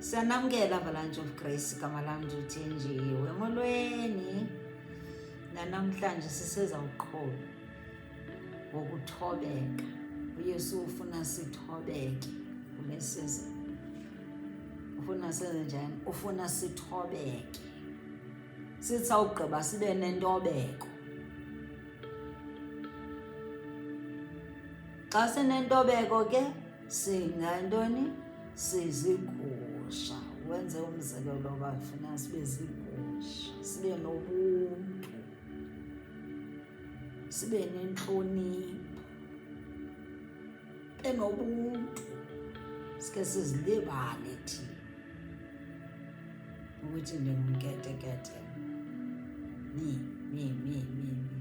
Siyanamkela Avalanche of Grace, igama lami ndithenjiwe molweni. Namhlanje siseza uqholo wokuthobeka. uYesu ufuna sithobeke kule season. Ufuna senze njani? Ufuna sithobeke. Sithi sawugqiba sibe nentobeko. Xa sinentobeko ke singantoni? Sizigusha. Wenze umzekelo bafuna sibe zigusha, sibe nobuntu, sibe nenhlonipho, enobuntu. Sike sizilibale thina ukuthi ndingumketekete mi.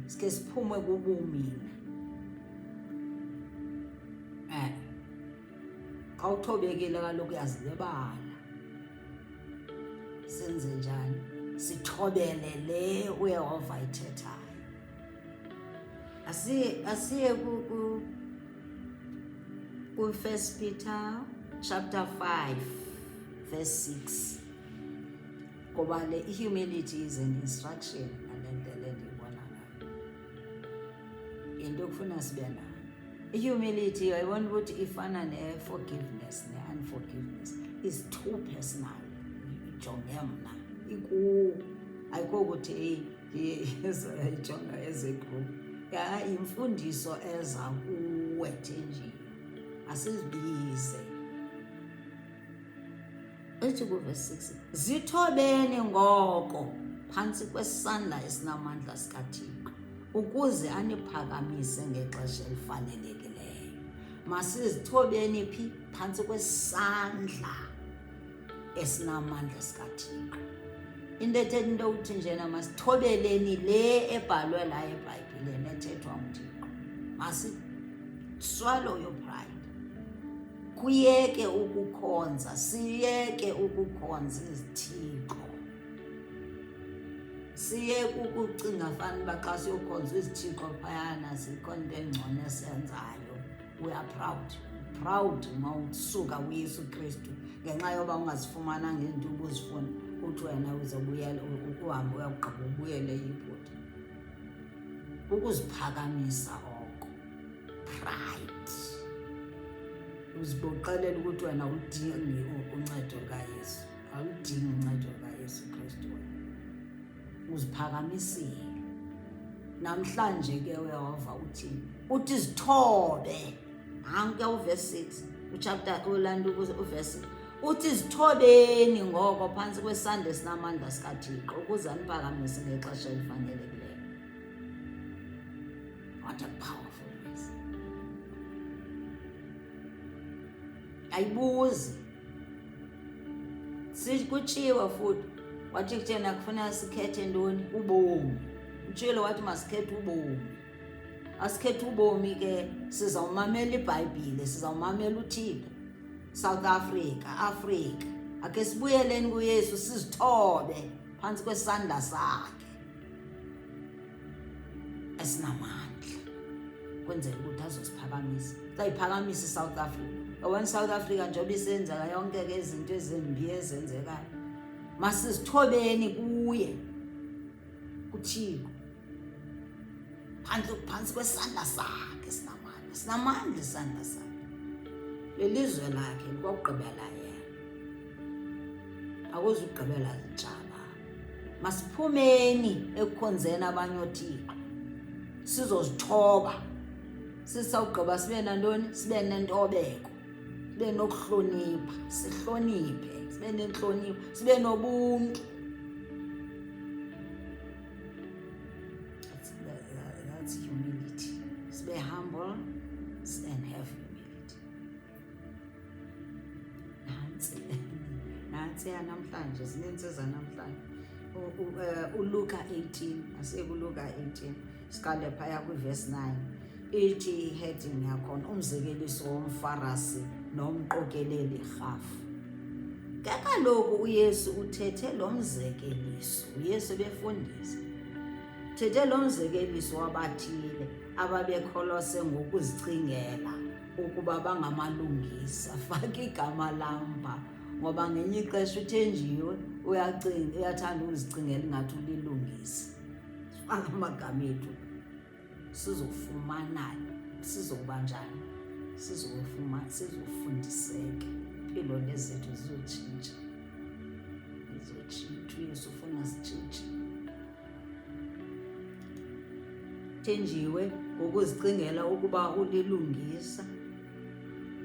Sike siphume kubumina. Xa uthobekile kaloku uyazilibala. Senze njani? Sithobele le uYehova ayithethayo. Asiye ku 1 Peter chapter 5 verse 6. Ngoba le humility is an instruction alendele ndibona ngayo. Into yokufuna sibe nayo. Humility ayibona ukuthi ifana ne-forgiveness ne-unforgiveness. Is too personal. Ijonge mna ayikho ukuthi ijonga as a group. Imfundiso eza kuwe Thenjiwe, asizibize. Ethi ku-verse 6, zithobeni ngoko phantsi kwesandla esinamandla sikaThixo, ukuze aniphakamise ngexesha elifanelekileyo. Masizithobeni phi? Phantsi kwesandla esinamandla sikaThixo. Into ethetha into uthi njena masithobeleni le ebhalwe la eBhayibhileni ethethwa nguThixo. Swallow your pride. Kuyeke ukukhonza, siyeke ukukhonza izithixo. Siyeke ukucinga fana uba xa siyokhonza izithixo phayana zikho into engcono esenzayo. We are proud uma usuka kuYesu Kristu ngenxa yoba ungazifumana ngento ubuzifuna uthi wena uzobuyela ukuhamba uyaqhubeka ubuyele eYibhita. Ukuziphakamisa oko, pride. Uziboqelela ukuthi wena udingi uncedo kaYesu, awudingi uncedo kaYesu Kristu wena. Uziphakamisile. Namhlanje ke uYehova uthi zithobe. Hanke uverse 6 uchapter olanda uverse 6 uthi zithobeni ngoko phantsi kwesandla esinamandla sikaThixo ukuze aniphakamise ngexesha elifanelekileyo. What a powerful verse. Ayibuzi. Kutshiwe futhi wathi kuthena kufuna sikhethe ntoni? Ubomi. Utshilo wathi masikhethe ubomi. Asikhethe ubomi ke sizawumamela iBhayibhile, sizawumamela uThixo. South Africa. Ake sibuyeleni kuYesu sizithobe phantsi kwesandla sakhe esinamandla. Kwenzela ukuthi azosiphakamisa. Xa iphakamisa iSouth Africa. Yabona South Africa njengoba isenzeka yonke ke izinto ezimbi ezenzekayo. Masizithobeni kuye kuThixo. Phansi kwesandla sakhe esinamandla. Sinamandla isandla sakhe. Lelizwe lakhe likugqibela yena. Akuzugqibela njalo. Masiphumeni ekukhonzeni abanye oThixo. Sizozithoba. Sisawugqiba sibe nantoni? Sibe nentobeko. Sibe nokuhlonipha, sihloniphe, sibe nenhlonipho, sibe nobuntu. That's humility. Sibe humble and have humility. Nansi namhlanje sinentseza namhlanje. uLuka 18, asekuLuka 18 siqale phaya kwiverse 9. Ithi heading yakhona umzekeliso womfarisi nomqokeleli rhafu. Ke kaloku uYesu uthethe lo mzekeliso. uYesu befundisa. Uthethe lo mzekeliso wabathile ababekholose ngokuzicingela ukuba bangamalungisa. Faka igama lamba ngoba ngenye ixesha uThenjiwe uyathanda ukuzicingela ingathi ulilungisa. Sifaka amagama ethu sizofumana, sizokuba njani, sizofundiseka, impilo lezethu zizotshintsha, uYesu ufuna sitshintshe. Thenjiwe ngokuzicingela ukuba ulilungisa,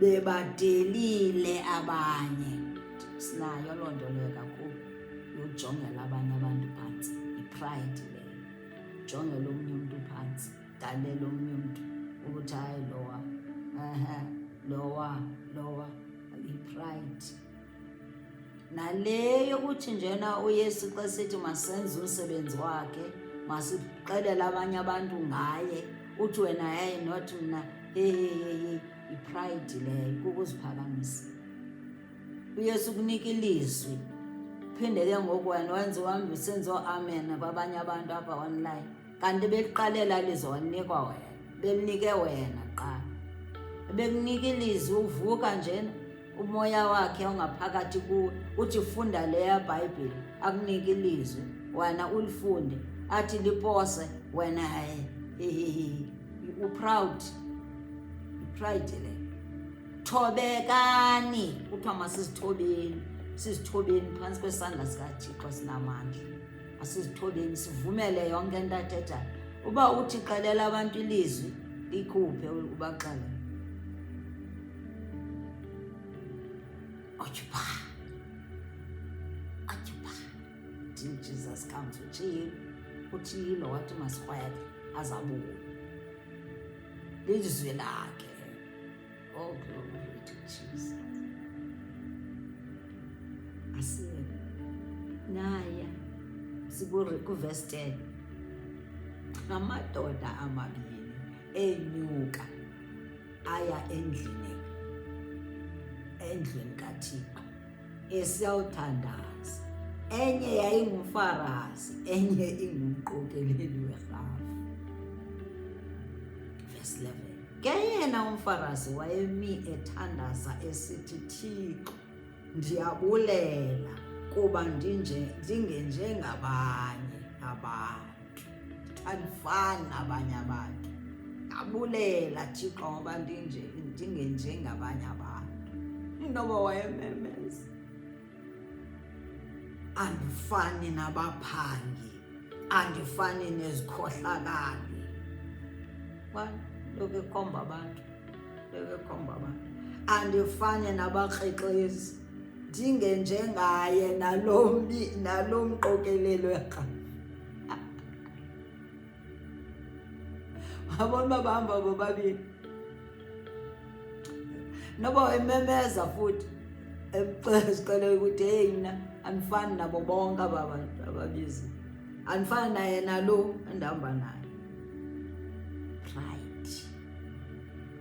bebadelile abanye. Sinayo loo nto leyo kakhulu yokujongela abanye abantu phantsi, i-pride leyo. Jongela omnye umntu phantsi, dalela omnye umntu ukuthi hayi lowa, i-pride. Nale yokuthi njena uYesu xa sithi masenze umsebenzi wakhe, masixelele abanye abantu ngaye, uthi wena hey not mna, i-pride leyo, kukuziphakamisa. uYesu kunika ilizwi, phinde ke ngoku wena wenze uhambe usenze amen kwabanye abantu apha online, kanti bekuqalela lizwi wanikwa wena, belinike wena qala. Bekunika ilizwi uvuka njena, umoya wakhe ongaphakathi kuwe uthi funda leya Bhayibhile, akunika ilizwi wena ulifunde, athi lipose wena u-proud, i-pride le. Thobekani, kuthiwa masizithobeni phantsi kwesandla sikaThixo sinamandla. Asizithobeni, sivumele yonke into athethayo. Uba uthi xelela abantu ilizwi, likhuphe ubaxelele. Occupy. Till Jesus comes, utshilo wathi masikrwele azabuya. Lizwi lakhe. Oh, glory to Jesus. Asiye naya kuverse 10. Amadoda amabili enyuka aya endlini kaThixo esiyawuthandaza. Enye yayingumFarisi, enye ingumqokeleli werhafu. Verse 11. Ke yena umFarisi wayemi ethandaza esithi, Thixo, ndiyabulela kuba ndingenjengabanye abantu, andifani nabanye abantu. Ndiyabulela Thixo ngoba ndingenjengabanye abantu. Inoba wayememeza, andifani nabaphangi, andifani nezikhohlakali. Lokhu ekhomba abantu, andifani nabakrekrezi, ndingenjengaye nalo mqokelelo werhafu. Wabona uba bahamba bobabili, noba wayememeza futhi ezixelela ukuthi heyi mna andifani nabo bonke aba bantu ababizi, andifani naye nalo endihamba naye. Pride,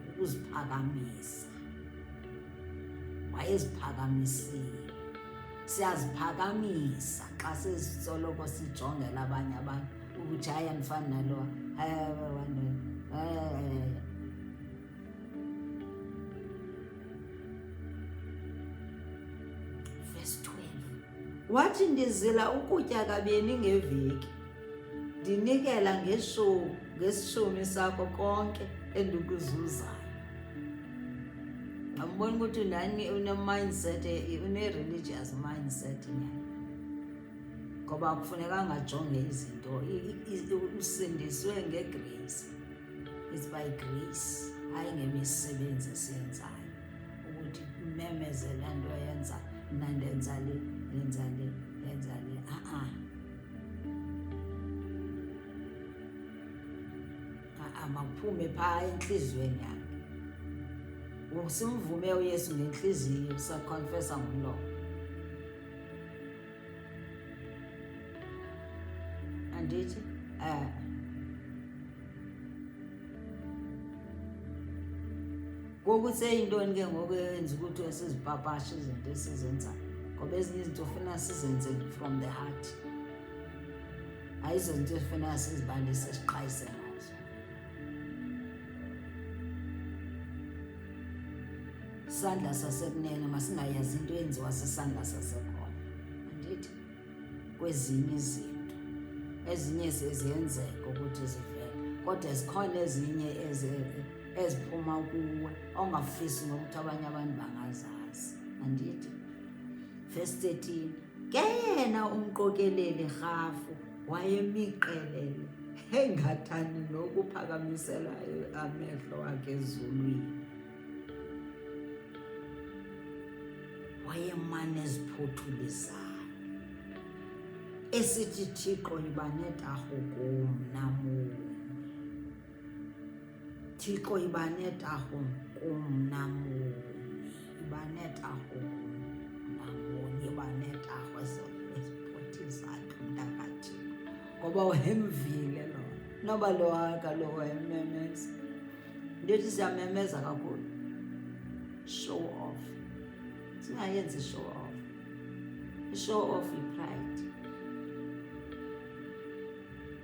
ukuziphakamisa. Wayeziphakamisile. Siyaziphakamisa xa sisoloko sijongela abanye abantu ukuthi hayi andifani nalo, Verse 12. Wathi ndizila ukutya kabini ngeveki, ndinikela ngesishumi sakho konke endikuzuzayo. Ngambona ukuthi une-mindset, une-religious mindset nyana. Ngoba kufuneka ngajonge izinto, usindiswe ngegrace. It's by grace, hayi ngemisebenzi esiyenzayo. Ukuthi umemeze le nto yenza, mna ndenza le. Makuphume phaa entliziyweni yakhe. Simvume uYesu ngenhliziyo, sakonfesa ngomlomo. Andithi? Ngoku seyintoni ke ngoku eyenza ukuthi sizipapashe izinto esizenzayo? Ngoba ezinye izinto ufuna sizenze from the heart. Ayizo zinto efuna sizibalise siqhayise ngazo. isandla sasekunene masingayazi into eyenziwa sisandla sasekhona. Andithi kwezinye izinto ezinye seziyenzeka ukuthi zivele, kodwa zikhona ezinye eziphuma kuwe ongafisi nokuthi abanye abantu bangazazi. Andithi verse 13, ke yena umqokeleli rhafu wayemiqelele engathandi nokuphakamisela amehlo wakhe ezulwini, wayemane eziphothulisayo esithi Thixo yiba netarhu kum namunye, Thixo yiba netarhu kum namunye, yiba netarhu kum namunye, yiba netarhu esiphothisayo mntakaThixo, ngoba wayemvile lo noba lo kaloku wayememeza. Ndithi siyamemeza kakhulu, show off, singayenzi show off. I-show off yi-pride.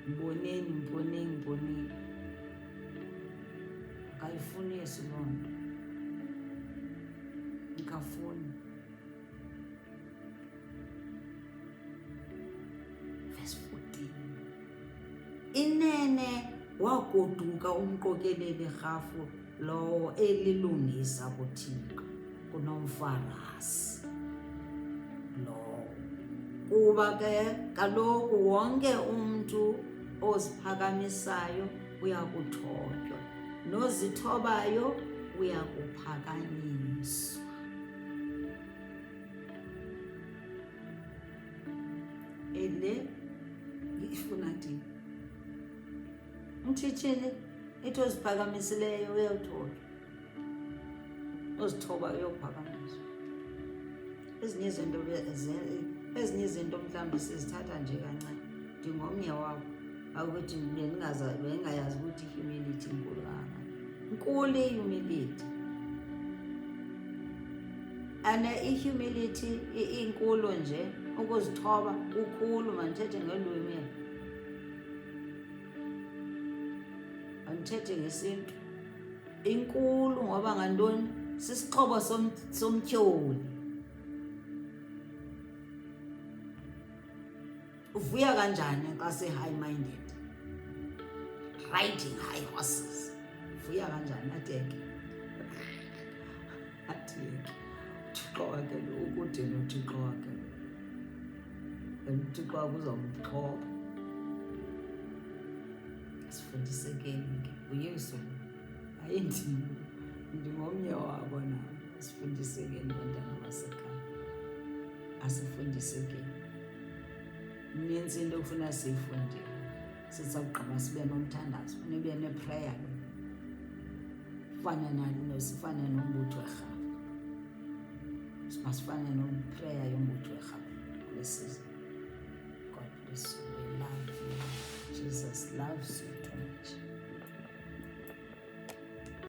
Mboneni akayifunisi loo nto, ikafuni. Verse 14, inene wagoduka umqokeleli rhafu lowo elilungisa kuThixo kunomfarisi lowo, kuba ke kaloku wonke umntu oziphakamisayo uyakuthotywa, nozithobayo uyakuphakanyiswa. Ele ifuna thini? Mthithini ithi oziphakamisileyo uyawuthotywa, ozithobayo uyokuphakanyiswa. Ezinye izinto mhlawumbi sizithatha nje kancane. Ndingomnye wabo akuthi bengayazi ukuthi i-humility inkulu kangaka. Nkulu i-humility, and i-humility inkulu nje, ukuzithoba kukhulu. Mandithethe ngelwimi, andithethe ngesiNtu. Inkulu ngoba ngantoni? Sisixhobo somtyholi. Uvuya kanjani xa se-high-minded, riding high horses? Uvuya kanjani? Ateke uThixo wakhe lo, ukude noThixo wakhe lo, and uThixo wakhe uzawumxhoba. Asifundisekeni ke, uYesu ayindimi, ndingomnye wabo nabo. Asifundisekeni bantwana basekhaya, asifundisekeni. Inintsi into kufuna siyifundile. Sisawugqiba sibe nomthandazo, nibe neprayer, sifane nombutho werhafu, masifane nomprayer yombutho werhafu kule season. God bless you. We love you. Jesus loves you.